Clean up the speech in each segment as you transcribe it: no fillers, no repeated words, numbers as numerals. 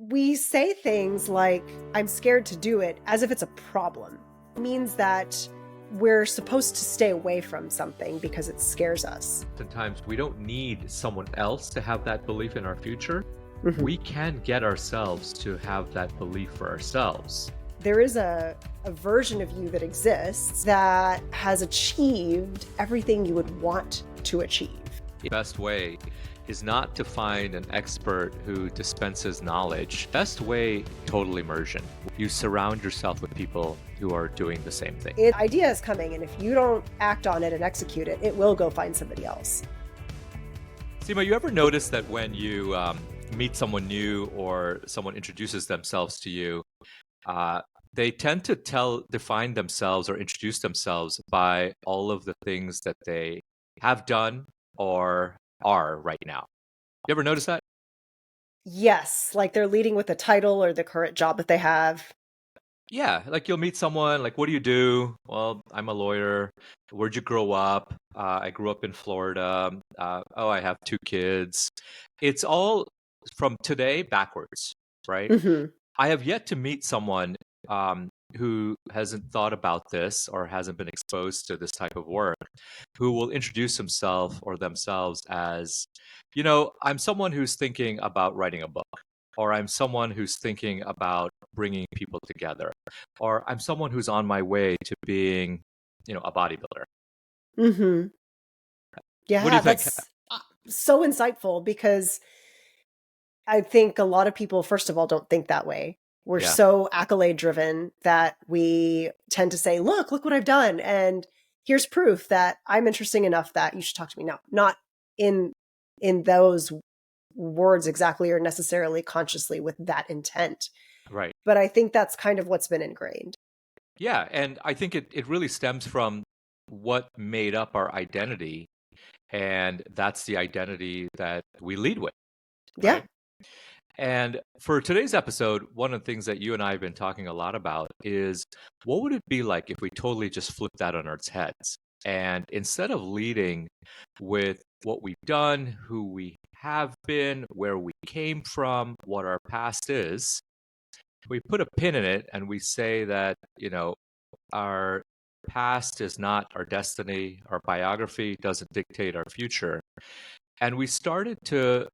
We say things like, I'm scared to do it, as if it's a problem. It means that we're supposed to stay away from something because it scares us. Sometimes we don't need someone else to have that belief in our future. Mhm. We can get ourselves to have that belief for ourselves. There is a version of you that exists that has achieved everything you would want to achieve. The best way is not to find an expert who dispenses knowledge. Best way, total immersion. You surround yourself with people who are doing the same thing. An idea is coming, and if you don't act on it and execute it, it will go find somebody else. Seema, you ever notice that when you meet someone new or someone introduces themselves to you, they tend to define themselves or introduce themselves by all of the things that they have done or are right now. You ever notice that? Yes, like they're leading with the title or the current job that they have. Yeah, like you'll meet someone, like, what do you do? Well, I'm a lawyer. Where'd you grow up? I grew up in Florida. Oh, I have 2 kids. It's all from today backwards, right? Mhm. I have yet to meet someone who hasn't thought about this or hasn't been exposed to this type of work, who will introduce himself or themselves as, I'm someone who's thinking about writing a book, or I'm someone who's thinking about bringing people together, or I'm someone who's on my way to being, a bodybuilder. Mhm. What do Yeah, you think? that's so insightful because I think a lot of people, first of all, don't think that way. We're Yeah. so accolade driven that we tend to say, look what I've done. And here's proof that I'm interesting enough that you should talk to me now. Not in those words exactly or necessarily consciously with that intent. Right. But I think that's kind of what's been ingrained. Yeah. And I think it really stems from what made up our identity. And that's the identity that we lead with, Yeah. right? And for today's episode, one of the things that you and I have been talking a lot about is what would it be like if we totally just flipped that on its heads? And instead of leading with what we've done, who we have been, where we came from, what our past is, we put a pin in it and we say that, our past is not our destiny, our biography doesn't dictate our future. And we started to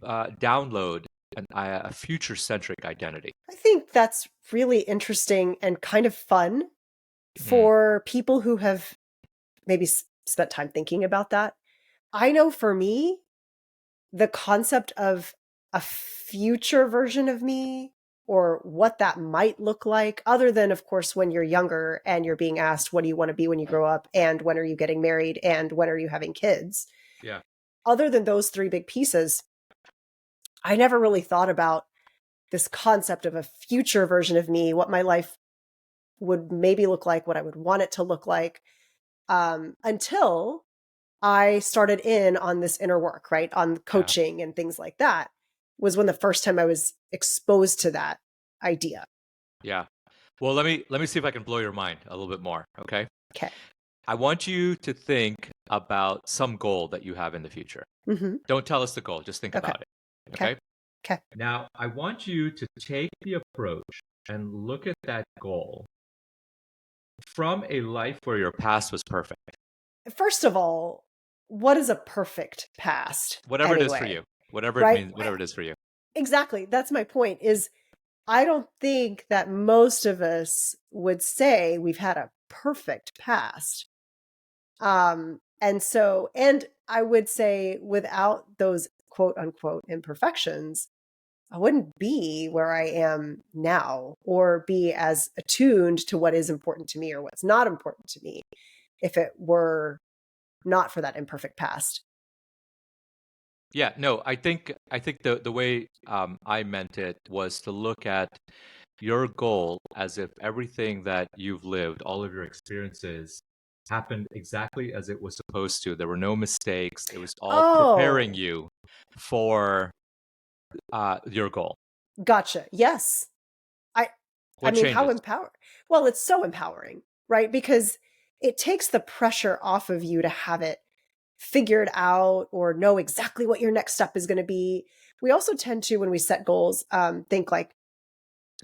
download a future-centric identity. I think that's really interesting and kind of fun Mm, for people who have maybe spent time thinking about that. I know for me, the concept of a future version of me or what that might look like, other than, of course, when you're younger and you're being asked, what do you want to be when you grow up? And when are you getting married? And when are you having kids? yeah, Other than those three big pieces, I never really thought about this concept of a future version of me, what my life would maybe look like, what I would want it to look like, until I started in on this inner work, right? On yeah, coaching and things like that was when the first time I was exposed to that idea. yeah. Well, let me see if I can blow your mind a little bit more, okay? Okay. I want you to think about some goal that you have in the future. Mm-hmm. Don't tell us the goal, just think Okay. about it, Okay. okay? Okay. Now, I want you to take the approach and look at that goal from a life where your past was perfect. First of all, what is a perfect past Whatever it is for anyway? you. Whatever it Right? means, whatever it is for you. Exactly. That's my point is I don't think that most of us would say we've had a perfect past. And I would say without those quote unquote imperfections, I wouldn't be where I am now or be as attuned to what is important to me or what's not important to me if it were not for that imperfect past. Yeah, no, I think the way I meant it was to look at your goal as if everything that you've lived, all of your experiences, happened exactly as it was supposed to. There were no mistakes. It was all preparing Oh, you for your goal. gotcha. Yes. I I What mean, how changes? empowering. Well, it's so empowering, right? Because it takes the pressure off of you to have it figured out or know exactly what your next step is going to be. we also tend to, when we set goals, think like,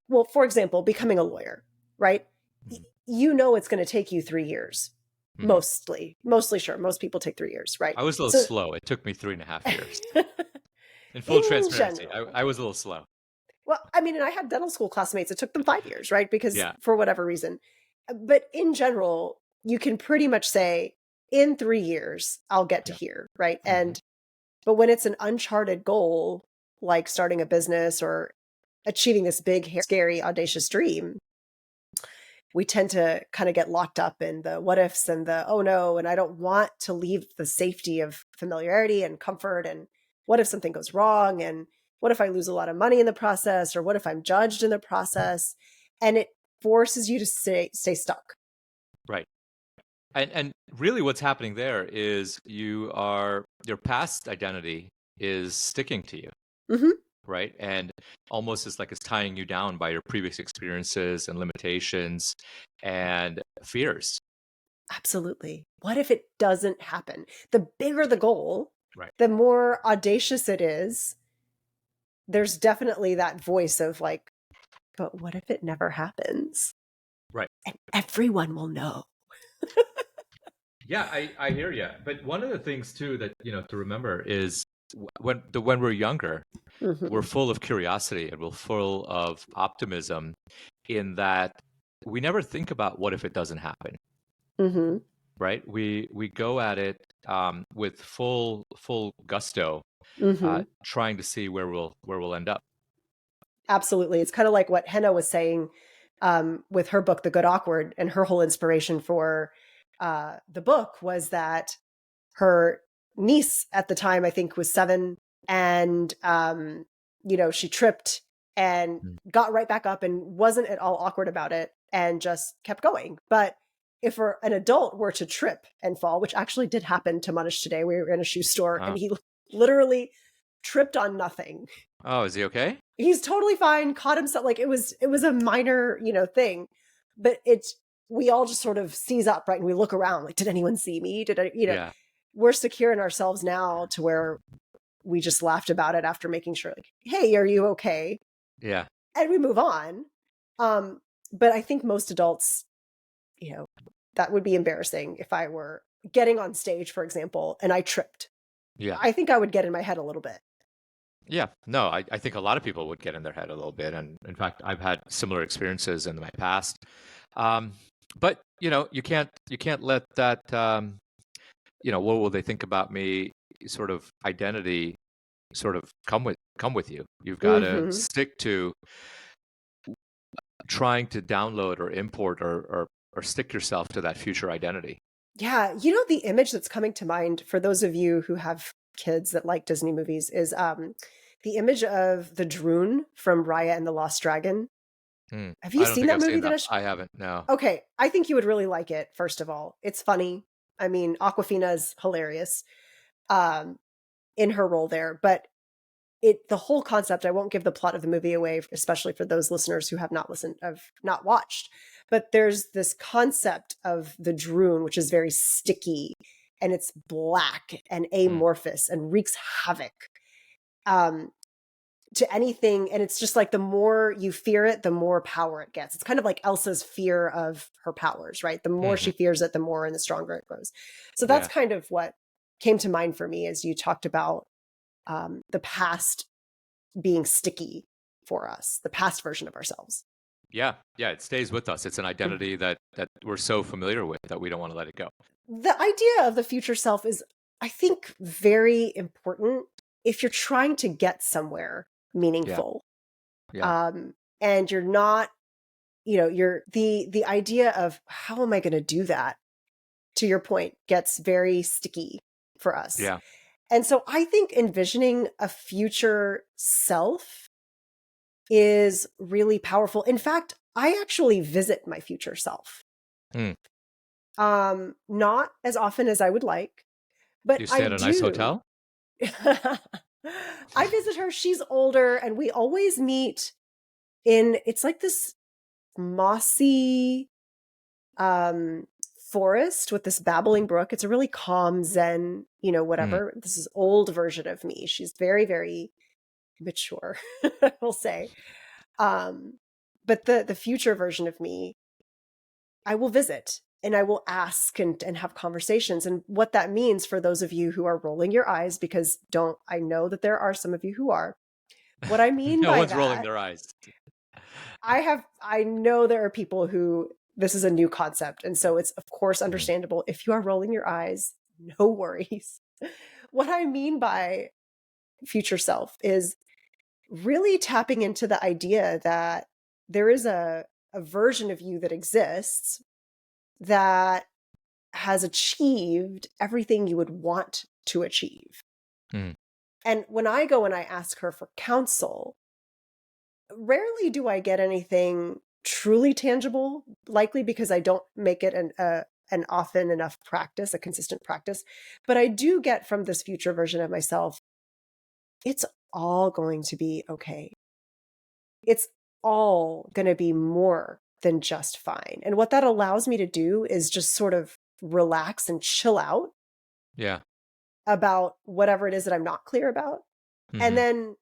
well, for example, becoming a lawyer, right? Mhm. You know, it's going to take you 3 years. Mhm. Mostly sure. Most people take 3 years, right? I was a little So slow. It took me 3.5 years. In full in transparency, general, I was a little slow. well, I mean, and I had dental school classmates. It took them 5 years, right? Because Yeah. for whatever reason. But in general, you can pretty much say in 3 years, I'll get to Yeah. here, right? Mhm. But when it's an uncharted goal, like starting a business or achieving this big, scary, audacious dream, we tend to kind of get locked up in the what ifs and the oh no, and I don't want to leave the safety of familiarity and comfort. And what if something goes wrong? And what if I lose a lot of money in the process? Or what if I'm judged in the process? And it forces you to stay stuck. Right. And really what's happening there is your past identity is sticking to you, Hmm. right? And almost it's tying you down by your previous experiences and limitations and fears. Absolutely. What if it doesn't happen? The bigger the goal, Right. the more audacious it is. There's definitely that voice of like, but what if it never happens? Right. And everyone will know. Yeah, I hear you. But one of the things too that, to remember is when we're younger, we're Hmm. full of curiosity and we're full of optimism in that we never think about what if it doesn't happen, Hmm. right? We go at it with full gusto, Hmm. trying to see where we'll end up. Absolutely. It's kind of like what Henna was saying with her book, The Good Awkward, and her whole inspiration for the book was that her niece at the time, I think, was 7, and she tripped and Mm. got right back up and wasn't at all awkward about it and just kept going. But if an adult were to trip and fall, which actually did happen to Manish today, we were in a shoe store Oh. and he literally tripped on nothing. Oh, is he okay? He's totally fine, caught himself, like it was a minor, thing, but we all just sort of seize up, right? And we look around like, did anyone see me? Did I, Yeah. we're secure in ourselves now to where we just laughed about it after making sure, like, hey, are you okay? Yeah. And we move on. Um, but I think most adults, you know, that would be embarrassing if I were getting on stage, for example, and I tripped. Yeah. I think I would get in my head a little bit. Yeah. No, I think a lot of people would get in their head a little bit. And in fact, I've had similar experiences in my past. Um, but you can't let that what will they think about me sort of identity sort of come with you. You've got to Hmm. stick to trying to download or import or stick yourself to that future identity. Yeah, the image that's coming to mind for those of you who have kids that like Disney movies is the image of the Droon from Raya and the Lost Dragon. Hmm. Have you I don't seen think that I've movie, seen that. Dinesh? I haven't. No. Okay, I think you would really like it, first of all. It's funny. I mean, Aquafina is hilarious um, in her role there, but the whole concept, I won't give the plot of the movie away, especially for those listeners who have not watched. But there's this concept of the Droon, which is very sticky and it's black and Hmm. amorphous and wreaks havoc um, to anything. And it's just like the more you fear it, the more power it gets. It's kind of like Elsa's fear of her powers, right? The more Hmm. she fears it, the more and the stronger it grows. So that's Yeah. kind of what came to mind for me as you talked about the past being sticky for us, the past version of ourselves. Yeah. Yeah. It stays with us. It's an Mhm. identity that we're so familiar with that we don't want to let it go. The idea of the future self is, I think, very important if you're trying to get somewhere Yeah. meaningful. Yeah. Um, and you're not, you're the idea of how am I going to do that, to your point, gets very sticky for us. Yeah. And so I think envisioning a future self is really powerful. In fact, I actually visit my future self. Hmm. Not as often as I would like, Do but you stay I at a nice do. hotel? I visit her. She's older, and we always meet in it's like this mossy um forest with this babbling brook. It's a really calm zen, Hmm. whatever. This is old version of me. She's very, very mature, we'll say. Um, but the future version of me, I will visit and I will ask and have conversations. And what that means for those of you who are rolling your eyes, because don't, I know that there are some of you who are. What I mean No by one's rolling that, their eyes. I know there are people who this is a new concept. And so it's, of course, Mhm. understandable. If you are rolling your eyes, no worries. What I mean by future self is really tapping into the idea that there is a version of you that exists that has achieved everything you would want to achieve. Mhm. And when I go and I ask her for counsel, rarely do I get anything truly tangible, likely because I don't make it an often enough practice, a consistent practice. But I do get from this future version of myself, it's all going to be okay. It's all going to be more than just fine. And what that allows me to do is just sort of relax and chill out Yeah. about whatever it is that I'm not clear about. And Mhm. then,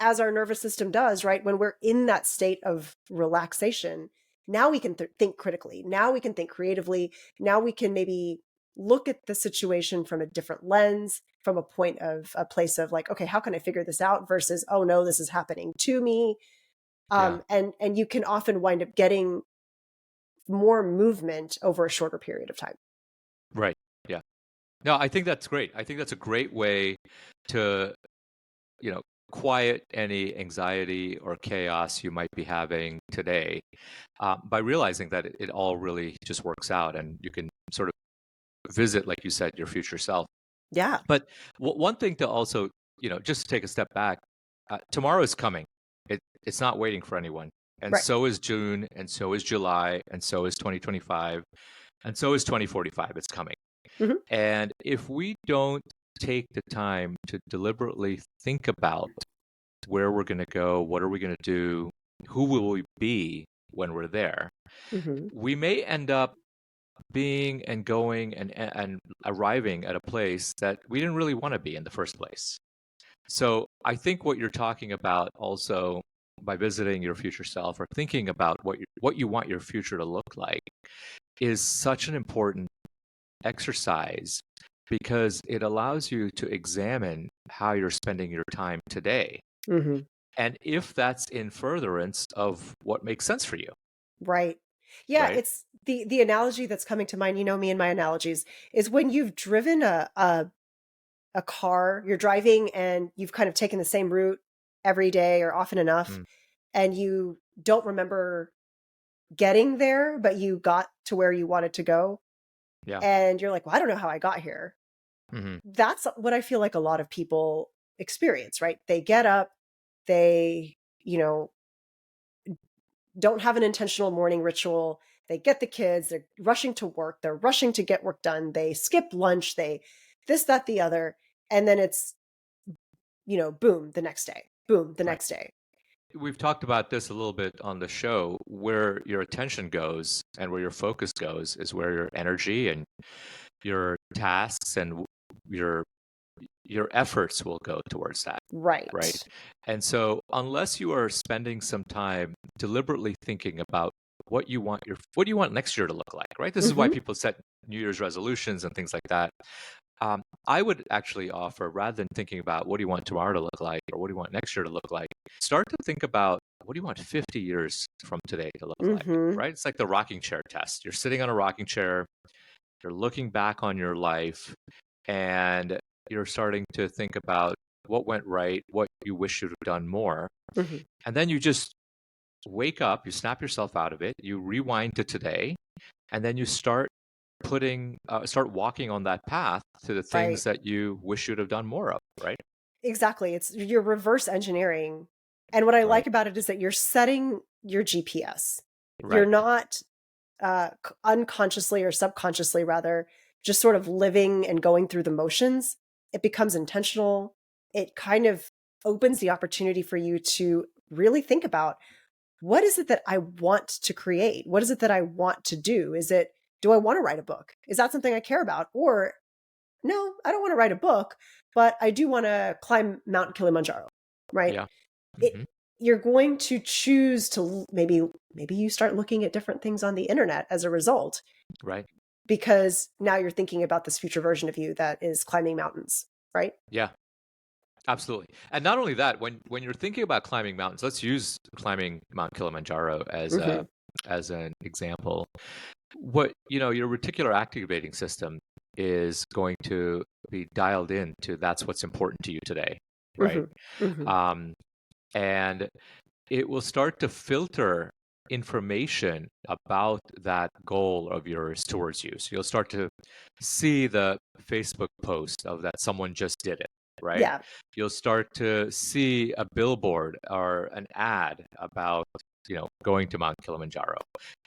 as our nervous system does, right, when we're in that state of relaxation, now we can think critically. Now we can think creatively. Now we can maybe look at the situation from a different lens, from a place of like, okay, how can I figure this out versus, oh no, this is happening to me. Yeah. And you can often wind up getting more movement over a shorter period of time. Right. Yeah. No, I think that's great. I think that's a great way to, you know, quiet any anxiety or chaos you might be having today, by realizing that it all really just works out and you can sort of visit, like you said, your future self. Yeah. But one thing to also, just to take a step back, tomorrow is coming. It's not waiting for anyone. And Right. so is June, and so is July, and so is 2025, and so is 2045. It's coming. Hmm. And if we don't take the time to deliberately think about where we're going to go, what are we going to do, who will we be when we're there, Hmm. we may end up being and going and arriving at a place that we didn't really want to be in the first place. So I think what you're talking about also by visiting your future self or thinking about what you want your future to look like is such an important exercise because it allows you to examine how you're spending your time today Hmm. and if that's in furtherance of what makes sense for you, Right. Yeah, right? it's the analogy that's coming to mind, you know me and my analogies, is when you've driven a car, you're driving and you've kind of taken the same route every day or often enough, Mm, and you don't remember getting there, but you got to where you wanted to go. yeah. And you're like, well, I don't know how I got here. Hmm. That's what I feel like a lot of people experience, right? They get up, they, you know, don't have an intentional morning ritual. They get the kids, they're rushing to work, they're rushing to get work done, they skip lunch, they this, that, the other. And then it's, boom, the next day, boom, the Right. next day. We've talked about this a little bit on the show. Where your attention goes and where your focus goes is where your energy and your tasks and your your efforts will go towards that, right? Right. And so unless you are spending some time deliberately thinking about what do you want next year to look like, right? This is why Hmm. people set New Year's resolutions and things like that. I would actually offer, rather than thinking about what do you want tomorrow to look like or what do you want next year to look like, start to think about what do you want 50 years from today to look like, Hmm. right? It's like the rocking chair test. You're sitting on a rocking chair, you're looking back on your life, and you're starting to think about what went right, what you wish you'd have done more. Hmm. And then you just wake up, you snap yourself out of it, you rewind to today, and then you start walking on that path to the things Right. that you wish you'd have done more of, right? Exactly. It's you're reverse engineering. And what I Right. like about it is that you're setting your GPS. You're Right. not unconsciously or subconsciously rather just sort of living and going through the motions. It becomes intentional. It kind of opens the opportunity for you to really think about, what is it that I want to create? What is it that I want to do? Do I want to write a book? Is that something I care about? Or no, I don't want to write a book, but I do want to climb Mount Kilimanjaro, right? Yeah. it, Hmm. you're going to choose to maybe you start looking at different things on the internet as a result, Right. because now you're thinking about this future version of you that is climbing mountains, right? Yeah. Absolutely. And not only that, when you're thinking about climbing mountains, let's use climbing Mount Kilimanjaro Mm-hmm. as an example. What, your reticular activating system is going to be dialed in to that's what's important to you today, right? Mm-hmm. Mm-hmm. Um, and it will start to filter information about that goal of yours towards you. So you'll start to see the Facebook post of that someone just did it, right? Yeah. You'll start to see a billboard or an ad about, going to Mount Kilimanjaro.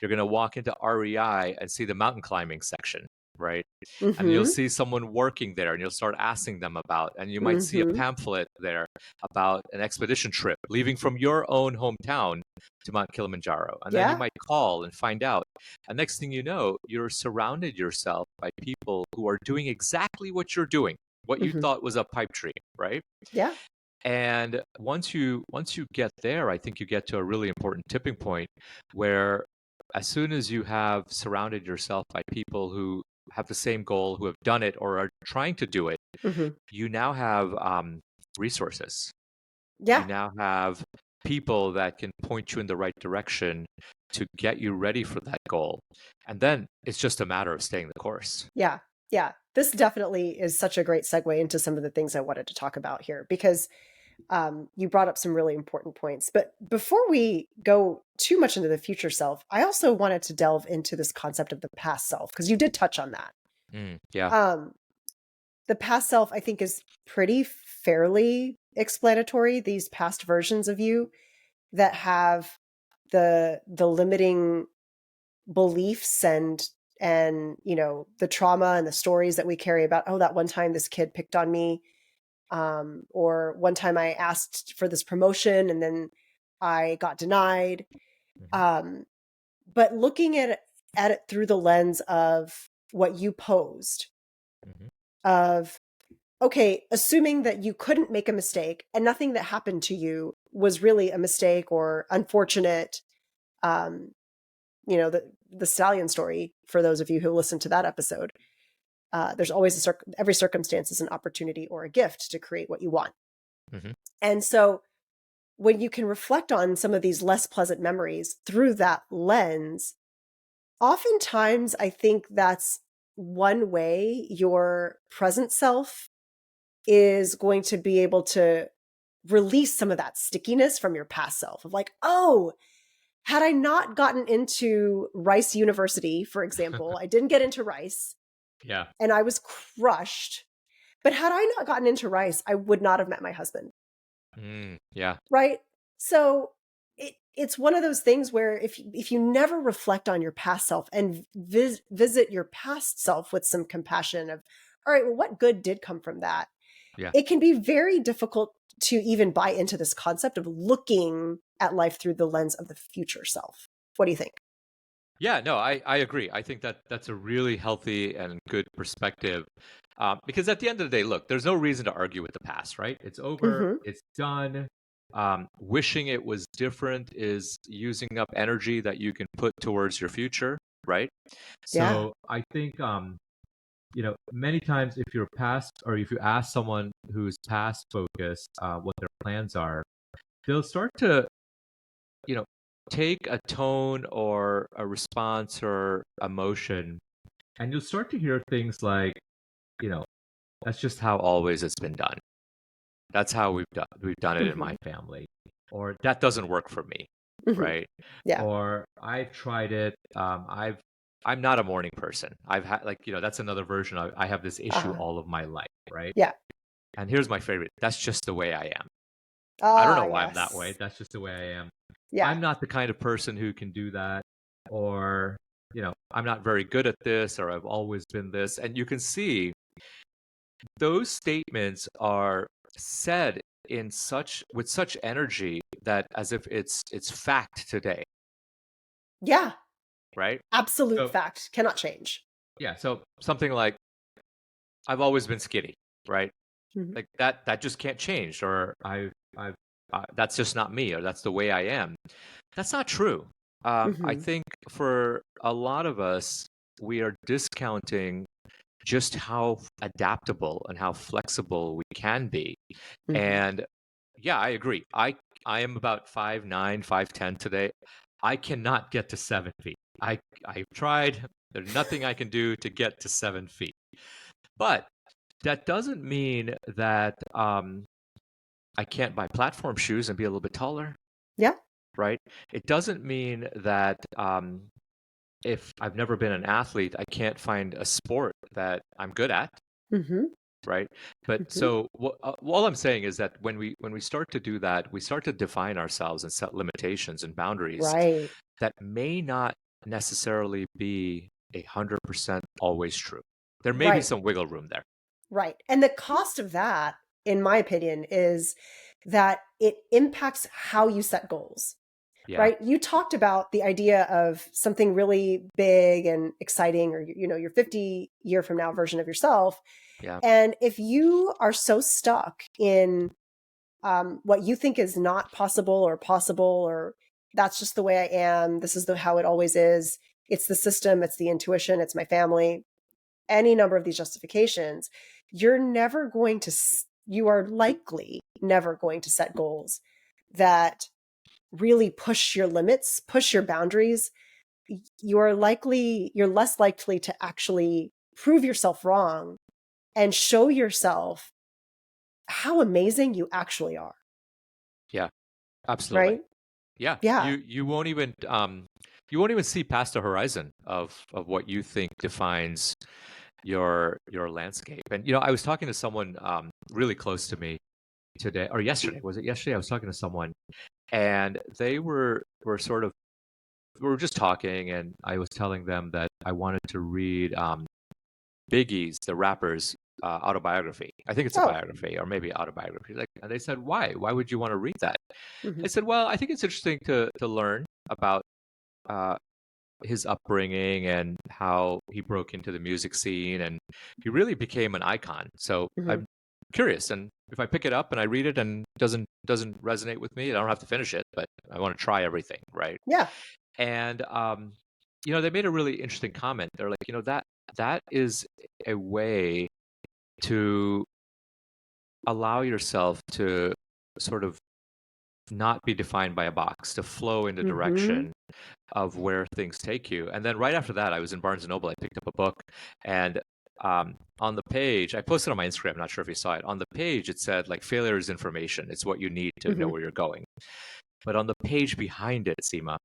You're going to walk into REI and see the mountain climbing section, right? And you'll Mm-hmm. see someone working there and you'll start asking them about, and you might see a Mm-hmm. pamphlet there about an expedition trip leaving from your own hometown to Mount Kilimanjaro. And then you Yeah. might call and find out. And next thing you know, you're surrounded yourself by people who are doing exactly what you're doing, what you Mm-hmm. thought was a pipe dream, right? Yeah. And once you get there, I think you get to a really important tipping point where as soon as you have surrounded yourself by people who have the same goal, who have done it or are trying to do it, Mm-hmm. you now have resources. You Yeah. now have people that can point you in the right direction to get you ready for that goal. And then it's just a matter of staying the course. Yeah. Yeah. This definitely is such a great segue into some of the things I wanted to talk about here, because you brought up some really important points. But before we go too much into the future self, I also wanted to delve into this concept of the past self, because you did touch on that. Yeah. Um, the past self, I think, is pretty fairly explanatory. These past versions of you that have the limiting beliefs and the trauma and the stories that we carry about, oh, that one time this kid picked on me, or one time I asked for this promotion and then I got denied. Hmm. um, but looking at it through the lens of what you posed, Hmm. of, okay, assuming that you couldn't make a mistake and nothing that happened to you was really a mistake or unfortunate. um, the stallion story, for those of you who listened to that episode, there's always every circumstance is an opportunity or a gift to create what you want. Hmm. And so when you can reflect on some of these less pleasant memories through that lens, oftentimes I think that's one way your present self is going to be able to release some of that stickiness from your past self, of like, oh, had I not gotten into Rice University, for example, I didn't get into Rice Yeah. and I was crushed. But had I not gotten into Rice, I would not have met my husband. Yeah. Right? So it's one of those things where if you never reflect on your past self and visit your past self with some compassion of, all right, well, what good did come from that? Yeah. It can be very difficult to even buy into this concept of looking at life through the lens of the future self. What do you think? Yeah, no, I agree. I think that that's a really healthy and good perspective. Because at the end of the day, look, there's no reason to argue with the past, right? It's over, Mm-hmm. it's done. Wishing it was different is using up energy that you can put towards your future, right? Yeah. So I think, many times if you're past or if you ask someone who's past focused what their plans are, they'll start to you know, take a tone or a response or emotion, and you'll start to hear things like, you know, that's just how always it's been done. That's how we've done it in Mm-hmm. my family, or that doesn't work for me, Mm-hmm. right? Yeah. Or I've tried it. I'm not a morning person. I've had that's another version. I have this issue Uh-huh. all of my life, right? Yeah. And here's my favorite. That's just the way I am. I don't Ah, know why I'm that way. yes. That's just the way I am. Yeah. I'm not the kind of person who can do that, or, I'm not very good at this, or I've always been this. And you can see those statements are said in such with such energy that as if it's fact today, Yeah. right? Absolute So fact. Cannot change. yeah, so something like I've always been skinny, right? Mhm. Like that just can't change, or I've that's just not me, or that's the way I am. That's not true. I Mhm. think for a lot of us, we are discounting just how adaptable and how flexible we can be. Mhm. And yeah, I agree. I am about 5'9", 5'10" today. I cannot get to 7 feet. I've tried. There's nothing I can do to get to 7 feet. But that doesn't mean that I can't buy platform shoes and be a little bit taller, Yeah. right? It doesn't mean that if I've never been an athlete, I can't find a sport that I'm good at, Mhm. right? But Mhm. so all I'm saying is that when we start to do that, we start to define ourselves and set limitations and boundaries Right. that may not necessarily be 100% always true. There may be Right. some wiggle room there. Right. And the cost of that, in my opinion, is that it impacts how you set goals. Yeah, Right? You talked about the idea of something really big and exciting, or your 50 year from now version of yourself. yeah, And if you are so stuck in what you think is not possible, or that's just the way I am, this is how it always is, it's the system, it's the intuition, it's my family, any number of these justifications, you are likely never going to set goals that really push your limits, push your boundaries. You're less likely to actually prove yourself wrong and show yourself how amazing you actually are, yeah, absolutely. right? Yeah, Yeah. you won't even see past the horizon of what you think defines your landscape. And I was talking to someone really close to me today or yesterday. Was it yesterday? I was talking to someone, and they were sort of we were just talking, and I was telling them that I wanted to read Biggie's, the rapper's autobiography. I think it's a Oh. biography or maybe autobiography. Like, and they said, "Why? Why would you want to read that?" I Mhm. said, "Well, I think it's interesting to learn about uh, his upbringing and how he broke into the music scene, and he really became an icon. So Mhm. I'm curious, and if I pick it up and I read it and doesn't resonate with me, I don't have to finish it, but I want to try everything, right?" Yeah. And they made a really interesting comment. They're like, that is a way to allow yourself to sort of not be defined by a box, to flow in the Mhm. direction of where things take you. And then right after that, I was in Barnes and Noble. I picked up a book, and on the page, I posted on my Instagram. I'm not sure if you saw it. On the page, it said like failure is information. It's what you need to know Mhm. where you're going. But on the page behind it, Seema,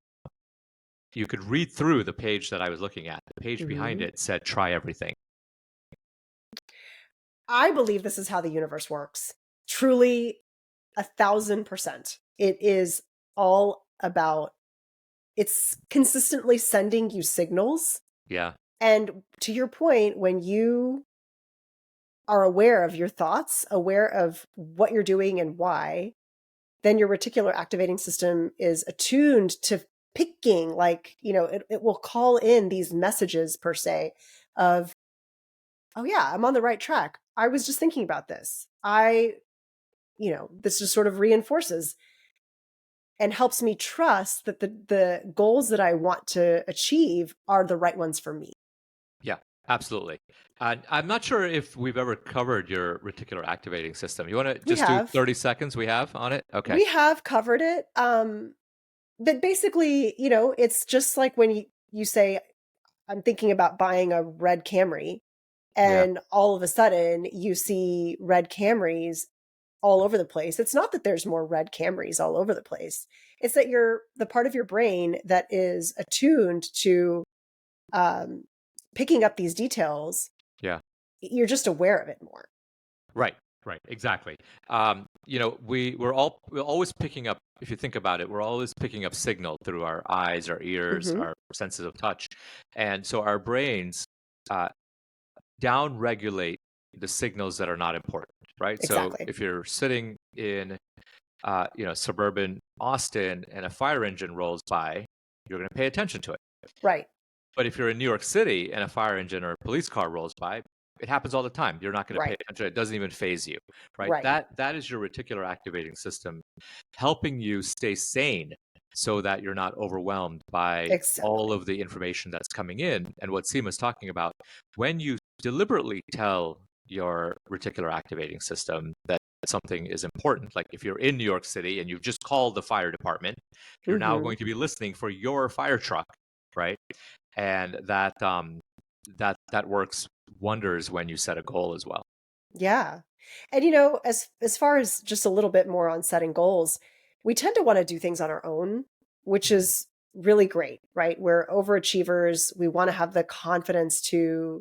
you could read through the page that I was looking at. The page behind Mhm. it said try everything. I believe this is how the universe works. Truly, 1,000%. It is all about, it's consistently sending you signals. Yeah, And to your point, when you are aware of your thoughts, aware of what you're doing and why, then your reticular activating system is attuned to picking, like, it will call in these messages per se of, oh yeah, I'm on the right track. I was just thinking about this. This just sort of reinforces and helps me trust that the goals that I want to achieve are the right ones for me. yeah, absolutely. I'm not sure if we've ever covered your reticular activating system. You want to We just do have 30 seconds we have on it? Okay. we have covered it. But basically, it's just like when you say, I'm thinking about buying a red Camry, Yeah, and all of a sudden you see red Camrys all over the place. It's not that there's more red Camrys all over the place. It's that the part of your brain that is attuned to um, picking up these details, yeah. you're just aware of it more. Right, right, exactly. We're always picking up. If you think about it, we're always picking up signal through our eyes, our ears, Hmm. our senses of touch, and so our brains uh, down regulate the signals that are not important. Right. So Exactly. if you're sitting in, suburban Austin and a fire engine rolls by, you're going to pay attention to it. Right. But if you're in New York City and a fire engine or a police car rolls by, it happens all the time. You're not going to pay Right. attention. It doesn't even phase you, right? Right. That is your reticular activating system helping you stay sane so that you're not overwhelmed by all Exactly. of the information that's coming in. And what Seema's talking about, when you deliberately tell your reticular activating system that something is important, like if you're in New York City and you've just called the fire department, you're now Hmm. going to be listening for your fire truck, right? And that works wonders when you set a goal as well. Yeah. And as far as just a little bit more on setting goals, we tend to want to do things on our own, which Mhm. is really great, right? We're overachievers. We want to have the confidence to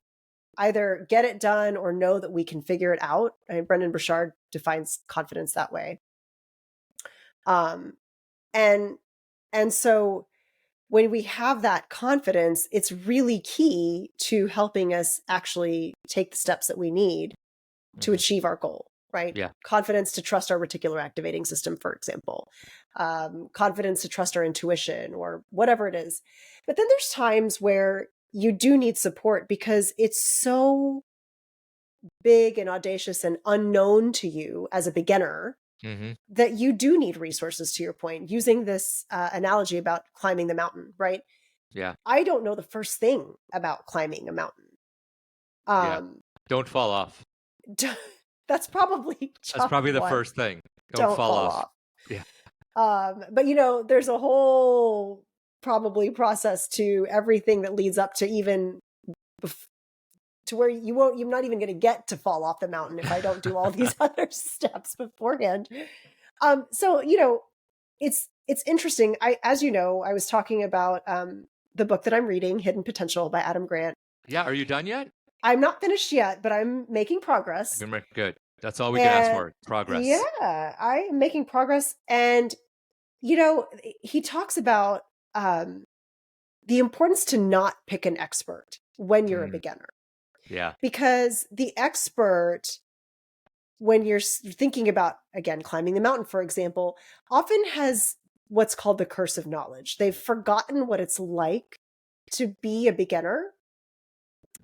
either get it done or know that we can figure it out. And Brendan Burchard defines confidence that way. Um, and and so when we have that confidence, it's really key to helping us actually take the steps that we need to Mhm. achieve our goal, right? Yeah. Confidence to trust our reticular activating system, for example, confidence to trust our intuition or whatever it is. But then there's times where you do need support because it's so big and audacious and unknown to you as a beginner Hmm. that you do need resources, to your point, using this analogy about climbing the mountain, right? Yeah. I don't know the first thing about climbing a mountain. Yeah. Um, Don't fall off. that's probably That's job probably the one. first thing. Don't Don't fall fall off. off. Yeah. But there's a whole probably process to everything that leads up to even bef- to where you're not even going to get to fall off the mountain if I don't do all these other steps beforehand. So it's interesting. As you know, I was talking about the book that I'm reading, Hidden Potential by Adam Grant. Yeah. Are you done yet? I'm not finished yet, but I'm making progress. Good. That's all we can ask And for. Progress. yeah, I'm making progress. And you know, he talks about um, the importance to not pick an expert when you're a Mm, beginner, yeah. because the expert, when you're thinking about, again, climbing the mountain, for example, often has what's called the curse of knowledge. They've forgotten what it's like to be a beginner.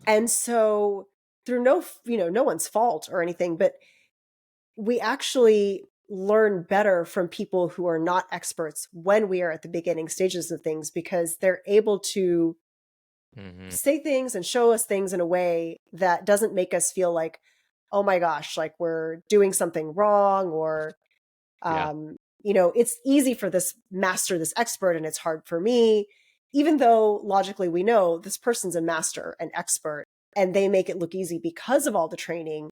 And so, through no one's fault or anything, but we actually learn better from people who are not experts when we are at the beginning stages of things, because they're able to Hmm. say things and show us things in a way that doesn't make us feel like, oh my gosh, like we're doing something wrong, or Yeah. it's easy for this master, this expert, and it's hard for me, even though logically we know this person's a master, an expert, and they make it look easy because of all the training.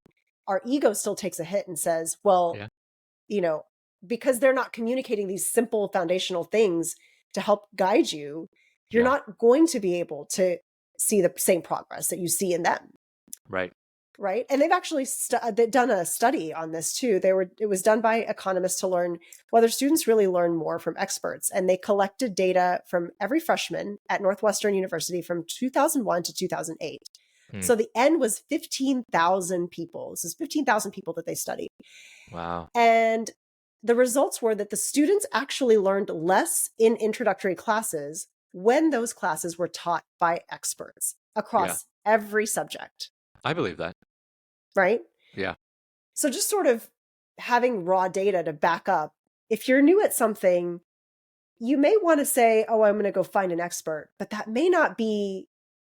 Our ego still takes a hit and says, well, Yeah. you know, because they're not communicating these simple foundational things to help guide you, you're Yeah. not going to be able to see the same progress that you see in them. Right. Right. And they've actually done a study on this too. It was done by economists to learn whether students really learn more from experts. And they collected data from every freshman at Northwestern University from 2001 to 2008. Mm, So the N was 15,000 people. This is 15,000 people that they studied. wow. And the results were that the students actually learned less in introductory classes when those classes were taught by experts Yeah. across every subject, I believe that. right? Yeah. So just sort of having raw data to back up, if you're new at something, you may want to say, oh, I'm going to go find an expert, but that may not be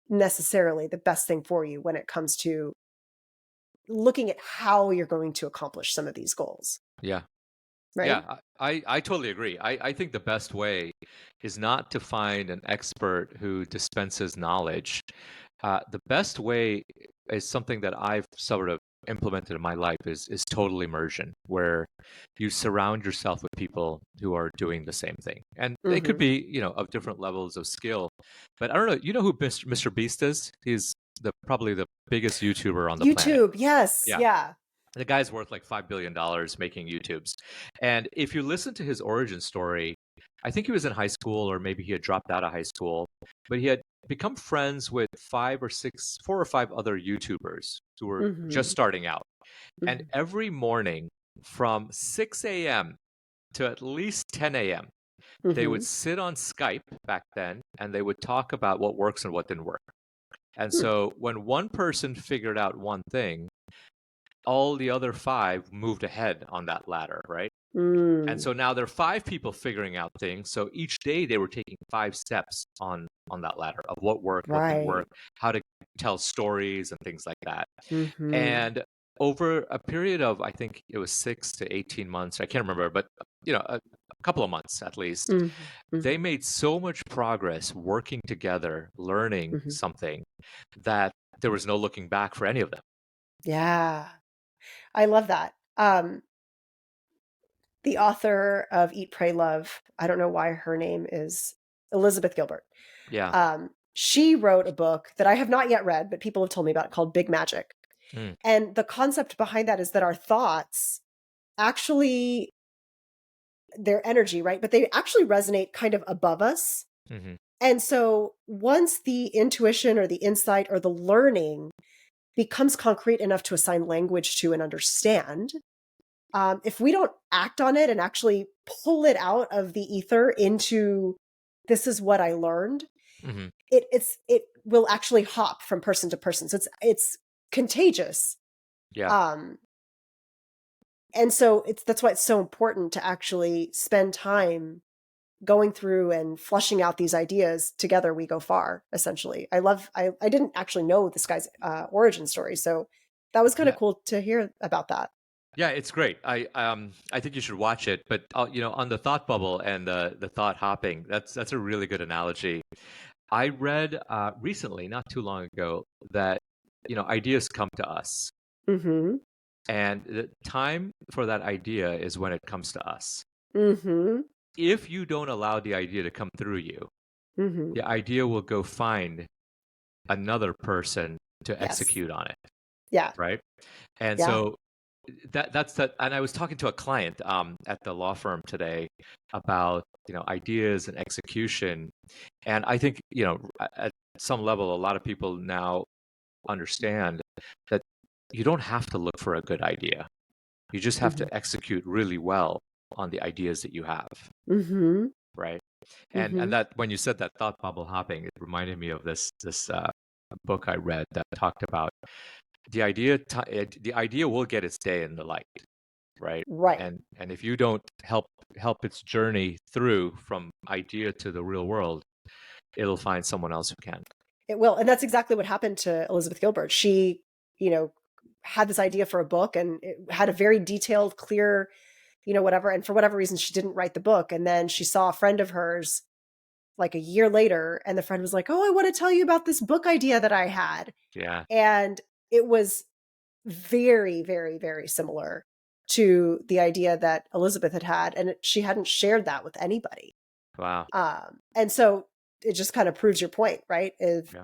necessarily the best thing for you when it comes to looking at how you're going to accomplish some of these goals, Yeah. right? Yeah, I totally agree. I think the best way is not to find an expert who dispenses knowledge. The best way is something that I've sort of implemented in my life is total immersion, where you surround yourself with people who are doing the same thing. And they could Hmm. be, of different levels of skill. But I don't know, you know who Mr. Beast is? He's probably the biggest YouTuber on the planet. YouTube, yes, Yeah. yeah. The guy's worth like $5 billion making YouTubes. And if you listen to his origin story, I think he was in high school or maybe he had dropped out of high school, but he had become friends with 4 or 5 other YouTubers who were just Hmm. starting out. And Hmm. every morning from 6 a.m. to at least 10 a.m., they would Hmm. sit on Skype back then and they would talk about what works and what didn't work. And Hmm. so when one person figured out one thing, all the other five moved ahead on that ladder, right? And Mm. so now there are five people figuring out things. So each day they were taking 5 steps on that ladder of what worked, what didn't work, Right. how to tell stories and things like that. Mhm. And over a period of, I think it was 6 to 18 months, I can't remember, but a couple of months at least, Mhm. they Mhm. made so much progress working together, learning Mhm. something that there was no looking back for any of them. Yeah. I love that. The author of Eat, Pray, Love, I don't know why her name is Elizabeth Gilbert. Yeah. She wrote a book that I have not yet read, but people have told me about, called Big Magic. Mm, And the concept behind that is that our thoughts actually, their energy, right? But they actually resonate kind of above us. hmm And so once the intuition or the insight or the learning becomes concrete enough to assign language to and understand, if we don't act on it and actually pull it out of the ether into, this is what I learned, hmm it will actually hop from person to person. So it's contagious. Yeah. Um, and so that's why it's so important to actually spend time going through and flushing out these ideas. Together we go far, essentially. I didn't actually know this guy's origin story, so that was kind of Yeah. cool to hear about that. Yeah, it's great. I think you should watch it. But on the thought bubble and the thought hopping, that's a really good analogy. I read recently, not too long ago, that ideas come to us, Mm-hmm. and the time for that idea is when it comes to us. Mm-hmm. If you don't allow the idea to come through you, Mm-hmm. the idea will go find another person to Yes. execute on it, Yeah. right? And Yeah. so that's that. And I was talking to a client at the law firm today about ideas and execution, and I think at some level a lot of people now understand that you don't have to look for a good idea. You just have Mm-hmm. to execute really well on the ideas that you have, Mm-hmm. right? And Mm-hmm. that when you said that thought bubble hopping, it reminded me of this book I read that talked about the idea will get its day in the light, right? Right. And if you don't help its journey through from idea to the real world, it'll find someone else who can. It will. And that's exactly what happened to Elizabeth Gilbert. She, you know, had this idea for a book, and it had a very detailed, clear, whatever. And for whatever reason, she didn't write the book. And then she saw a friend of hers like a year later, and the friend was like, "Oh, I want to tell you about this book idea that I had." Yeah. And it was very, very, very similar to the idea that Elizabeth had, and she hadn't shared that with anybody. Wow. And so it just kind of proves your point, right? If Yeah.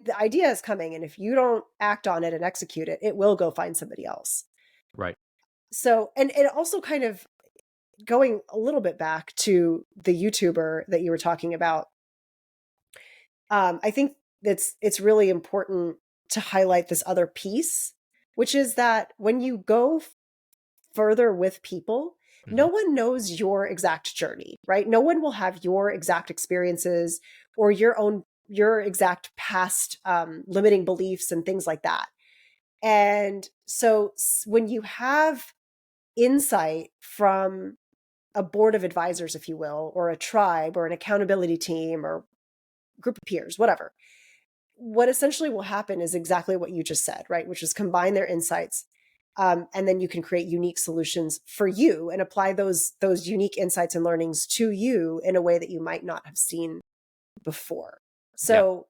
the idea is coming, and if you don't act on it and execute it, it will go find somebody else. Right. So, and it also kind of, going a little bit back to the YouTuber that you were talking about, I think it's really important to highlight this other piece, which is that when you go further with people, no hmm one knows your exact journey, right? No one will have your exact experiences or your exact past limiting beliefs and things like that. And so when you have insight from a board of advisors, if you will, or a tribe or an accountability team or group of peers, whatever, what essentially will happen is exactly what you just said, right? Which is combine their insights, and then you can create unique solutions for you and apply those unique insights and learnings to you in a way that you might not have seen before. Yeah. So,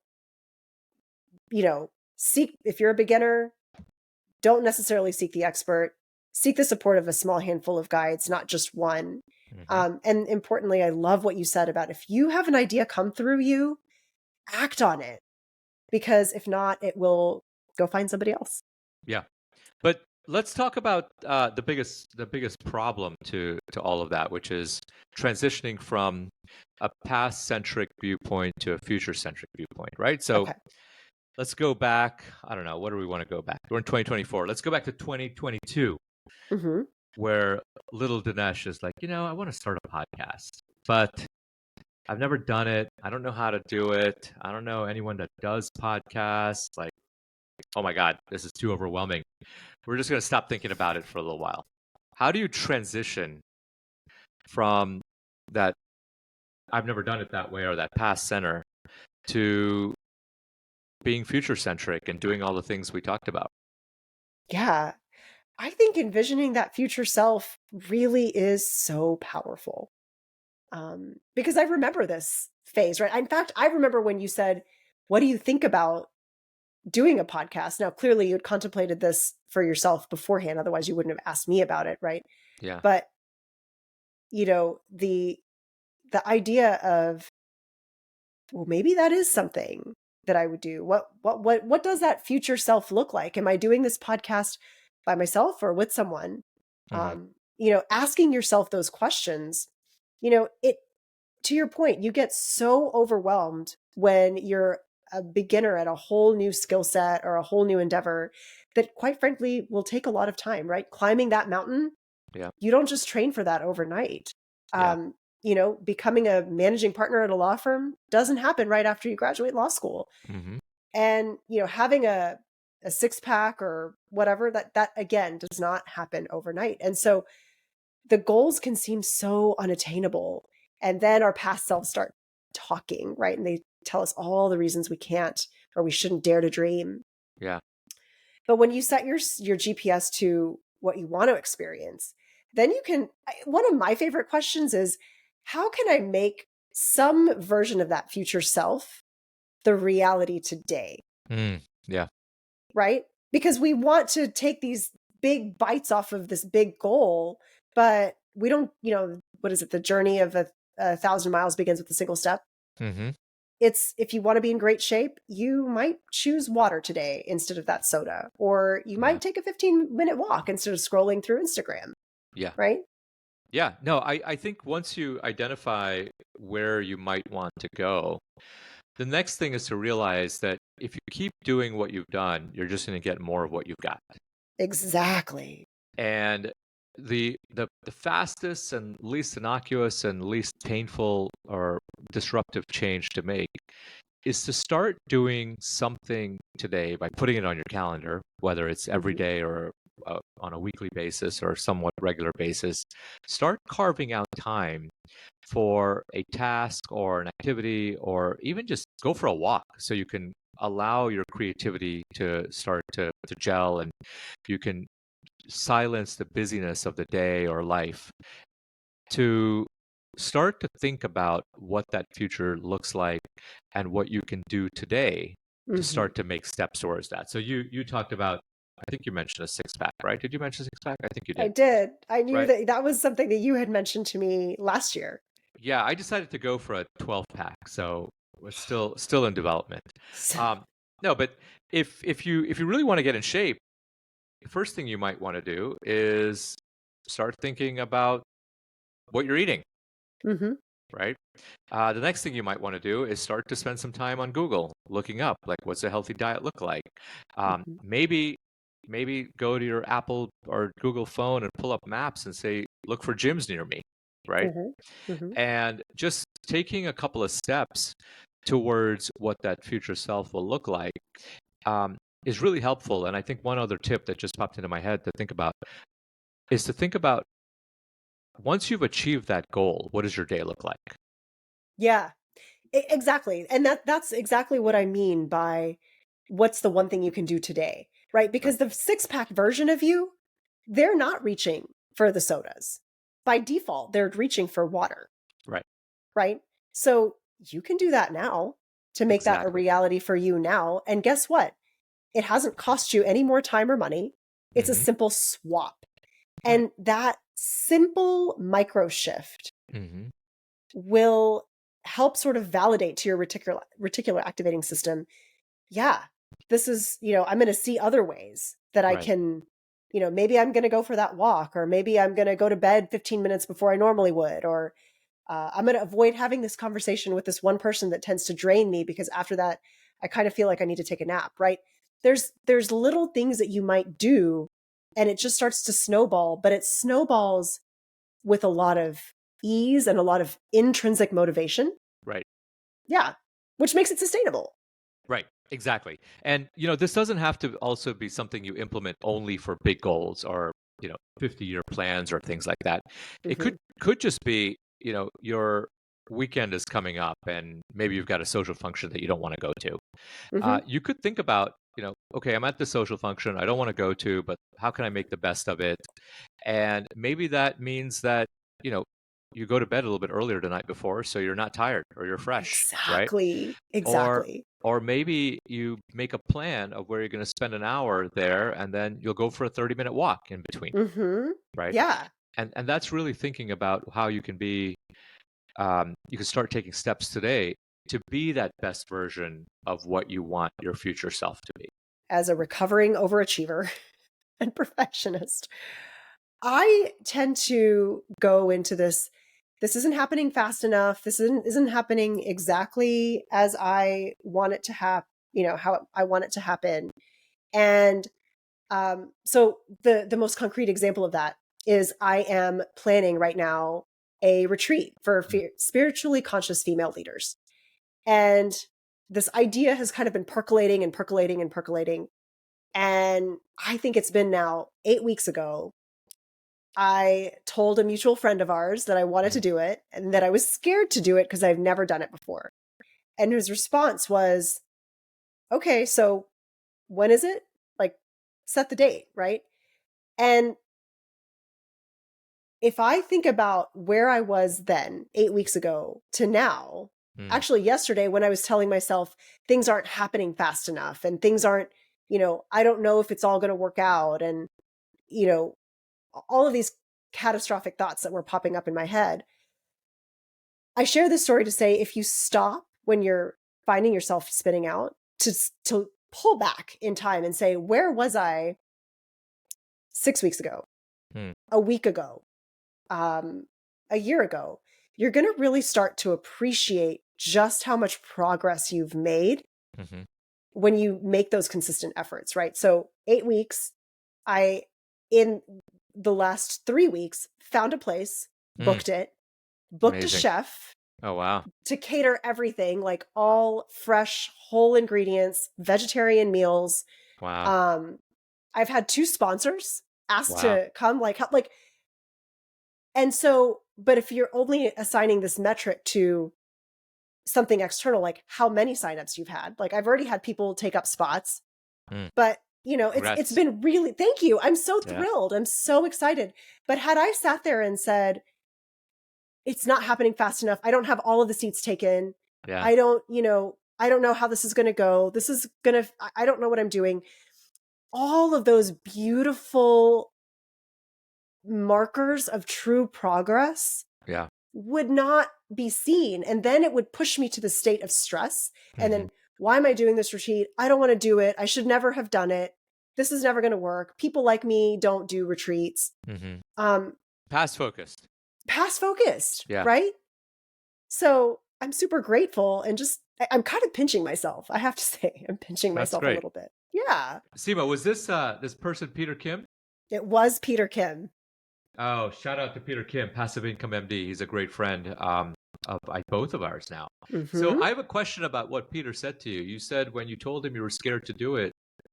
seek, if you're a beginner, don't necessarily seek the expert. Seek the support of a small handful of guides, not just one. hmm And importantly, I love what you said about, if you have an idea come through you, act on it, because if not, it will go find somebody else. Yeah. But let's talk about the biggest problem to all of that, which is transitioning from a past centric viewpoint to a future centric viewpoint, right? So Okay. let's go back. I don't know. What do we want to go back? We're in 2024. Let's go back to 2022, Hmm. where little Dinesh is like, I want to start a podcast, but I've never done it. I don't know how to do it. I don't know anyone that does podcasts. Like, oh my God, this is too overwhelming. We're just going to stop thinking about it for a little while. How do you transition from that I've never done it that way or that past center to being future centric and doing all the things we talked about? Yeah. I think envisioning that future self really is so powerful. Because I remember this phase, right? In fact, I remember when you said, what do you think about doing a podcast? Now, clearly you'd contemplated this for yourself beforehand. Otherwise you wouldn't have asked me about it. Right. Yeah. But, the idea of, well, maybe that is something that I would do. What does that future self look like? Am I doing this podcast by myself or with someone? Hmm. Asking yourself those questions, it to your point, you get so overwhelmed when you're a beginner at a whole new skill set or a whole new endeavor that quite frankly will take a lot of time, right? Climbing that mountain, Yeah. you don't just train for that overnight. Yeah. Becoming a managing partner at a law firm doesn't happen right after you graduate law school. Hmm. And, having a six pack or whatever, that again does not happen overnight. And so the goals can seem so unattainable. And then our past selves start talking, right? And they tell us all the reasons we can't or we shouldn't dare to dream. Yeah. But when you set your GPS to what you want to experience, then you can. One of my favorite questions is, how can I make some version of that future self the reality today? Yeah. Right? Because we want to take these big bites off of this big goal, but we don't, what is it? The journey of a thousand miles begins with a single step. Hmm. It's, if you want to be in great shape, you might choose water today instead of that soda, or you Yeah. might take a 15-minute walk instead of scrolling through Instagram, Yeah. right? Yeah. No, I think once you identify where you might want to go, the next thing is to realize that if you keep doing what you've done, you're just going to get more of what you've got. Exactly. And the fastest and least innocuous and least painful or disruptive change to make is to start doing something today by putting it on your calendar, whether it's every Hmm. day or on a weekly basis or somewhat regular basis. Start carving out time for a task or an activity, or even just go for a walk so you can allow your creativity to start to gel, and you can silence the busyness of the day or life to start to think about what that future looks like and what you can do today to Hmm. start to make steps towards that. So you talked about, I think you mentioned a six pack, right? Did you mention six pack? I think you I did, did. I knew right? that was something that you had mentioned to me last year. Yeah, I decided to go for a 12 pack, so we're still in development. So, Um, no, but if you really want to get in shape, the first thing you might want to do is start thinking about what you're eating, hmm. right? The next thing you might want to do is start to spend some time on Google looking up, like, what's a healthy diet look like. Hmm. Maybe go to your Apple or Google phone and pull up maps and say, look for gyms near me, right? Hmm. Hmm. And just taking a couple of steps towards what that future self will look like um, is really helpful. And I think one other tip that just popped into my head to think about is to think about, once you've achieved that goal, what does your day look like? Yeah, exactly. And that's exactly what I mean by, what's the one thing you can do today, right? Right, Because the six pack version of you, they're not reaching for the sodas. By default, they're reaching for water, right, right? So you can do that now to make that a exactly. reality for you now. And guess what? It hasn't cost you any more time or money. It's a Hmm. simple swap. Right. And that simple micro shift Hmm. will help sort of validate to your reticular activating system, yeah, this is, I'm going to see other ways that I Right. can, maybe I'm going to go for that walk, or maybe I'm going to go to bed 15 minutes before I normally would, or I'm going to avoid having this conversation with this one person that tends to drain me, because after that, I kind of feel like I need to take a nap, right? There's little things that you might do, and it just starts to snowball, but it snowballs with a lot of ease and a lot of intrinsic motivation. Right. Yeah, which makes it sustainable. Right. Exactly. And this doesn't have to also be something you implement only for big goals or 50-year plans or things like that. It Hmm. could just be your weekend is coming up and maybe you've got a social function that you don't want to go to. Hmm. You could think about, okay, I'm at the social function I don't want to go to, but how can I make the best of it? And maybe that means that, you know, you go to bed a little bit earlier the night before so you're not tired or you're fresh, right? Exactly. Or Exactly. or maybe you make a plan of where you're going to spend an hour there and then you'll go for a 30-minute walk in between, Hmm. right? Yeah. And that's really thinking about how you can be you can start taking steps today to be that best version of what you want your future self to be. As a recovering overachiever and perfectionist, I tend to go into this isn't happening fast enough. This isn't happening exactly as I want it to happen, how I want it to happen. And so the most concrete example of that is I am planning right now a retreat for Mm, spiritually conscious female leaders. And this idea has kind of been percolating and percolating and percolating. And I think it's been now 8 weeks ago. I told a mutual friend of ours that I wanted to mm, do it and that I was scared to do it because I've never done it before. And his response was, okay, so when is it? Like, set the date, right? And if I think about where I was then, 8 weeks ago, to now, mm, actually, yesterday, when I was telling myself things aren't happening fast enough and things aren't, I don't know if it's all going to work out. And, you know, all of these catastrophic thoughts that were popping up in my head. I share this story to say if you stop when you're finding yourself spinning out, to pull back in time and say, where was I 6 weeks ago, mm, a week ago, um, a year ago? You're going to really start to appreciate just how much progress you've made mhm, when you make those consistent efforts, right? So 8 weeks, I, in the last 3 weeks, found a place, mm. booked a Amazing. chef Oh, wow. to cater everything, like all fresh, whole ingredients, vegetarian meals. Wow. Um, I've had two sponsors asked Wow. to come, like, help, like, and so, but if you're only assigning this metric to something external, like how many signups you've had, like I've already had people take up spots, Mm. but it's Congrats. been really, thank you. I'm so Yeah. thrilled. I'm so excited. But had I sat there and said, it's not happening fast enough. I don't have all of the seats taken. Yeah. I don't know how this is going to go. I don't know what I'm doing. All of those beautiful markers of true progress Yeah. would not be seen. And then it would push me to the state of stress. And Mhm, then, why am I doing this retreat? I don't want to do it. I should never have done it. This is never going to work. People like me don't do retreats. mhm. Um, Past focused. Past focused, Yeah. right? So I'm super grateful and I'm kind of pinching myself. I have to say, I'm pinching That's myself a great. little bit. Yeah. Seema, was this person Peter Kim? It was Peter Kim. Oh, shout out to Peter Kim, Passive Income MD. He's a great friend of both of ours now. So Hmm. I have a question about what Peter said to you. You said when you told him you were scared to do it,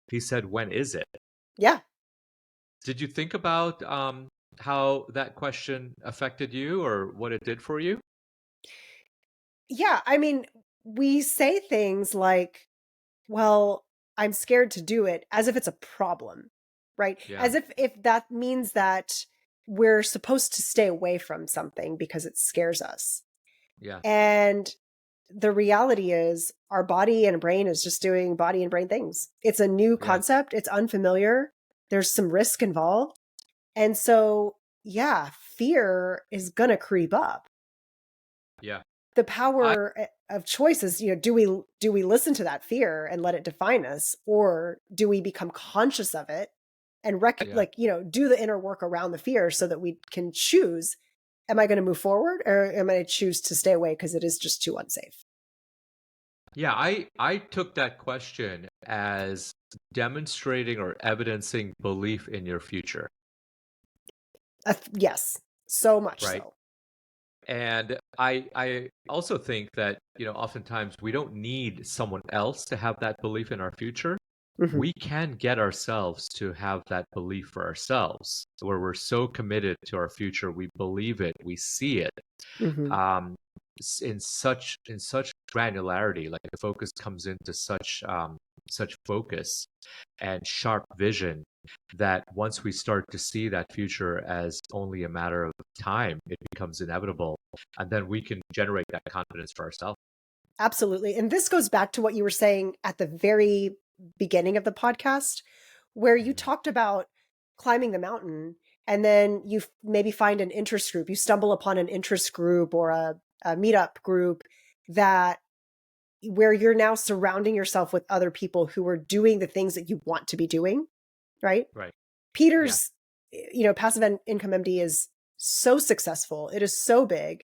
he said, "When is it?" Yeah. Did you think about how that question affected you or what it did for you? Yeah. I mean, we say things like, well, I'm scared to do it as if it's a problem, right? Yeah, As if that means that we're supposed to stay away from something because it scares us. yeah, And the reality is our body and brain is just doing body and brain things. It's a new yeah, concept. It's unfamiliar. There's some risk involved. And so, yeah, fear is going to creep up. yeah. The I power of choice is, do we listen to that fear and let it define us, or do we become conscious of it and yeah. do the inner work around the fear so that we can choose, am I going to move forward or am I going to choose to stay away because it is just too unsafe? Yeah, I took that question as demonstrating or evidencing belief in your future, Yes, so much right? so. And I also think that, oftentimes we don't need someone else to have that belief in our future. Hmm. We can get ourselves to have that belief for ourselves, where we're so committed to our future, we believe it, we see it, Hmm. um, in such granularity. Like the focus comes into such focus and sharp vision that once we start to see that future as only a matter of time, it becomes inevitable, and then we can generate that confidence for ourselves. Absolutely. And this goes back to what you were saying at the very beginning of the podcast, where you Mhm. talked about climbing the mountain and then you maybe find an interest group. You stumble upon an interest group or a meetup group that where you're now surrounding yourself with other people who are doing the things that you want to be doing, right? Right. Yeah. Peter's, passive income MD is so successful. It is so big.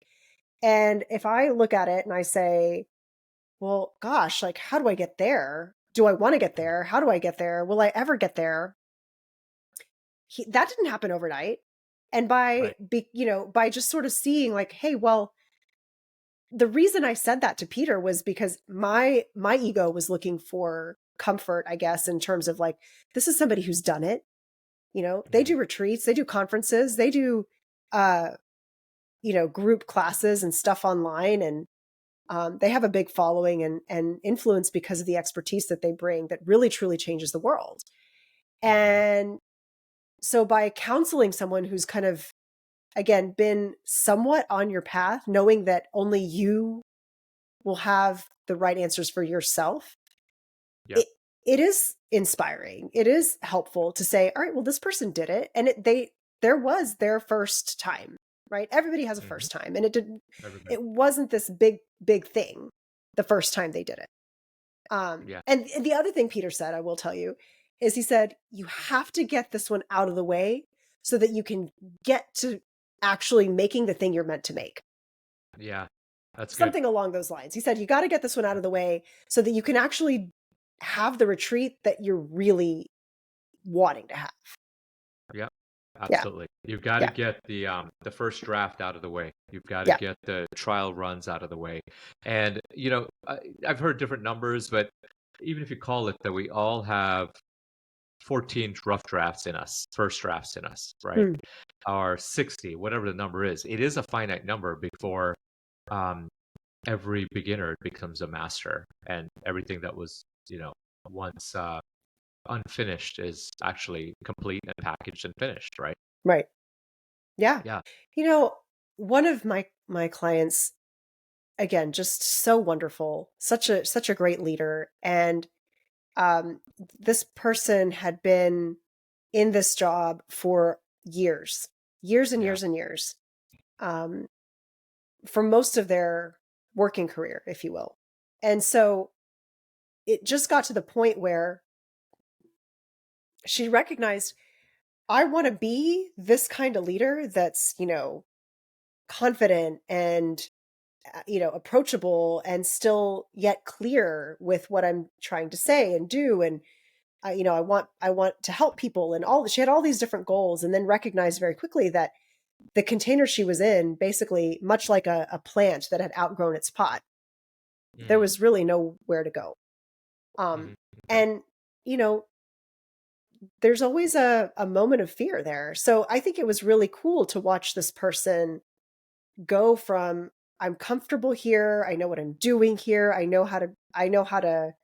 And if I look at it and I say, well, gosh, like, how do I get there? Do I want to get Mm. there? How do I get there? Will I ever get there? That didn't happen overnight. And Right. by just sort of seeing like, hey, well, the reason I said that to Peter was because my ego was looking for comfort, I guess, in terms of like, this is somebody who's done it. They Mhm. do retreats, they do conferences, they do, uh, group classes and stuff online. And they have a big following and influence because of the expertise that they bring that really truly changes the world. Mhm. And so by counseling someone who's kind of, again, been somewhat on your path, knowing that only you will have the right answers for yourself, Yep. it it is inspiring. It is helpful to say, all right, well, this person did it. And there was their first time, right? Everybody has a Mhm. first time. And Everybody. it wasn't this big thing the first time they did it. Yeah. And the other thing Peter said, I will tell you, is he said, you have to get this one out of the way so that you can get to actually making the thing you're meant to make. Yeah. That's good. Something along those lines. He said, you got to get this one out of the way so that you can actually have the retreat that you're really wanting to have. Yep. Yeah. Absolutely. You've got to Yeah. get the first draft out of the way. You've got to Yeah. get the trial runs out of the way. And I've heard different numbers, but even if you call it that, we all have 14 rough drafts in us, first drafts in us, right? Hmm. Or 60, whatever the number is. It is a finite number before um, every beginner becomes a master, and everything that was, once unfinished is actually complete and packaged and finished, right? Right. Yeah. Yeah. You know, one of my clients, again, just so wonderful, such a great leader. And um, this person had been in this job for years, years and Yeah. years and years, um, for most of their working career, if you will. And so it just got to the point where she recognized, I want to be this kind of leader that's, confident and, approachable and still yet clear with what I'm trying to say and do. And I want to help people and she had all these different goals, and then recognized very quickly that the container she was in, basically much like a plant that had outgrown its pot, there Mm. was really nowhere to go. Um, Mhm. Okay. and you know, there's always a moment of fear there. So I think it was really cool to watch this person go from, I'm comfortable here, I know what I'm doing here, I know how to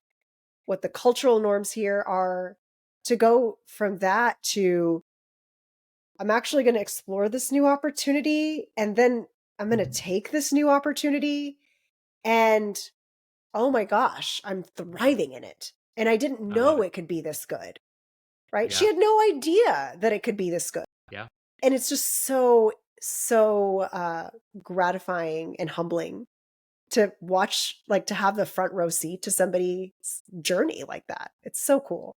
what the cultural norms here are, to go from that to, I'm actually going to explore this new opportunity, and then I'm going to take this new opportunity, and oh my gosh, I'm thriving in it. And I didn't I love know it. it could be this good, right? She Yeah. had no idea that it could be this good. Yeah. And it's just so gratifying and humbling to watch, like, to have the front row seat to somebody's journey like that. It's so cool.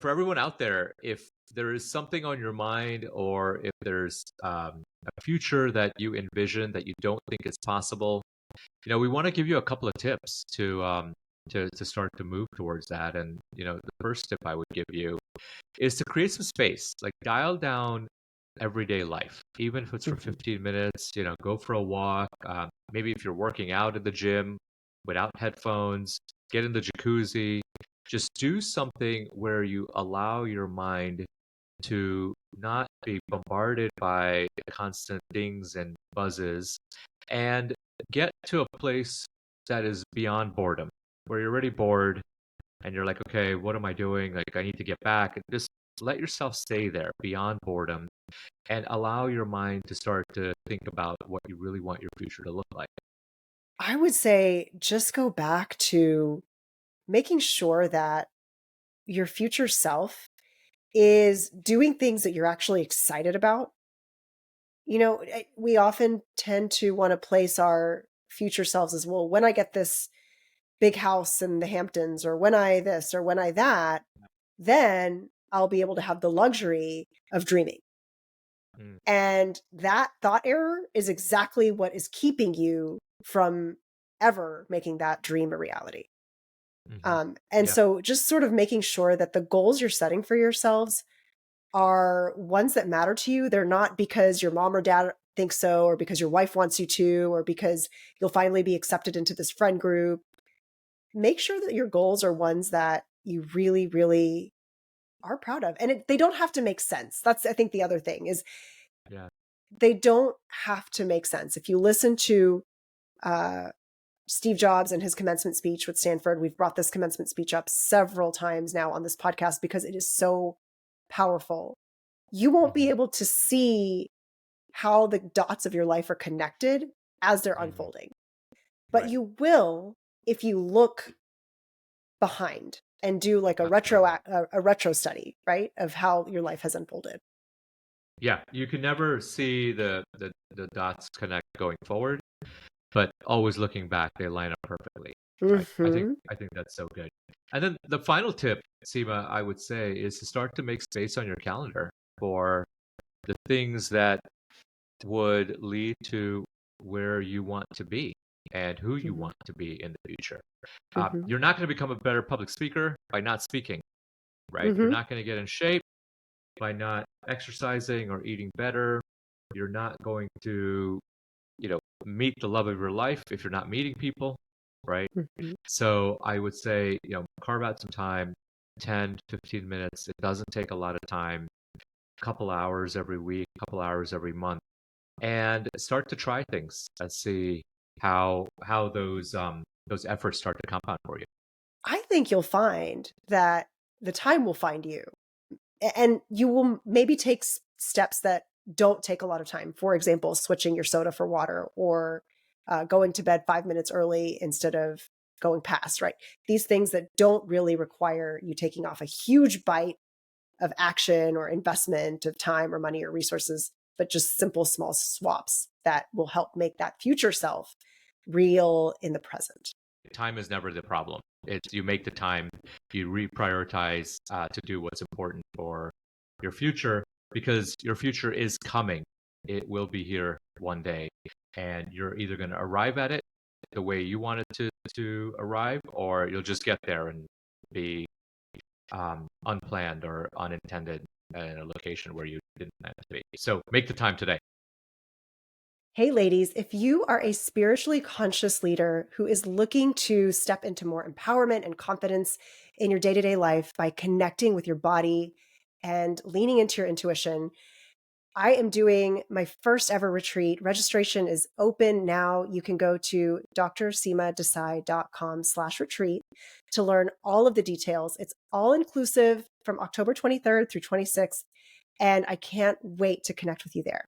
For everyone out there, if there is something on your mind, or if there's a future that you envision that you don't think is possible, we want to give you a couple of tips to start to move towards that. And the first tip I would give you is to create some space. Like, dial down everyday life, even if it's for Mhm. 15 minutes, go for a walk. Maybe if you're working out in the gym without headphones, get in the jacuzzi, just do something where you allow your mind to not be bombarded by constant dings and buzzes and get to a place that is beyond boredom, where you're already bored and you're like, okay, what am I doing? Like, I need to get back. And just let yourself stay there beyond boredom and allow your mind to start to think about what you really want your future to look like. I would say just go back to making sure that your future self is doing things that you're actually excited about. We often tend to want to place our future selves as, well, when I get this big house in the Hamptons, or when I this, or when I that, then I'll be able to have the luxury of dreaming. Mm, And that thought error is exactly what is keeping you from ever making that dream a reality. hmm And Yeah, so just sort of making sure that the goals you're setting for yourselves are ones that matter to you. They're not because your mom or dad thinks so, or because your wife wants you to, or because you'll finally be accepted into this friend group. Make sure that your goals are ones that you really, really are proud of. And they don't have to make sense. That's, I think, the other thing is yeah. they don't have to make sense. If you listen to uh, Steve Jobs and his commencement speech with Stanford, we've brought this commencement speech up several times now on this podcast because it is so powerful. You won't be hmm able to see how the dots of your life are connected as they're hmm unfolding, but Right. you will if you look behind and do like Absolutely. a retro study, right, of how your life has unfolded. Yeah, you can never see the dots connect going forward, but always looking back, they line up perfectly. Right. I think Hmm. I think that's so good. And then the final tip, Seema, I would say, is to start to make space on your calendar for the things that would lead to where you want to be and who you Hmm. want to be in the future. Hmm. You're not going to become a better public speaker by not speaking, right? You're Hmm. not going to get in shape by not exercising or eating better. You're not going to, meet the love of your life if you're not meeting people, right? Hmm. So I would say, carve out some time, 10 to 15 minutes. It doesn't take a lot of time, a couple hours every week, a couple hours every month, and start to try things and see how those efforts start to compound for you. I think you'll find that the time will find you, and you will maybe take steps that don't take a lot of time. For example, switching your soda for water, or going to bed 5 minutes early instead of going past, right? These things that don't really require you taking off a huge bite of action or investment of time or money or resources, but just simple small swaps that will help make that future self real in the present. Time is never the problem. It's you make the time, you reprioritize to do what's important for your future because your future is coming. It will be here one day, and you're either going to arrive at it the way you want it to arrive, or you'll just get there and be unplanned or unintended in a location where you didn't plan it to be. So make the time today. Hey, ladies, if you are a spiritually conscious leader who is looking to step into more empowerment and confidence in your day to day life by connecting with your body and leaning into your intuition, I am doing my first ever retreat. Registration is open now. You can go to drseemadesai.com/retreat to learn all of the details. It's all inclusive from October 23rd through 26th, and I can't wait to connect with you there.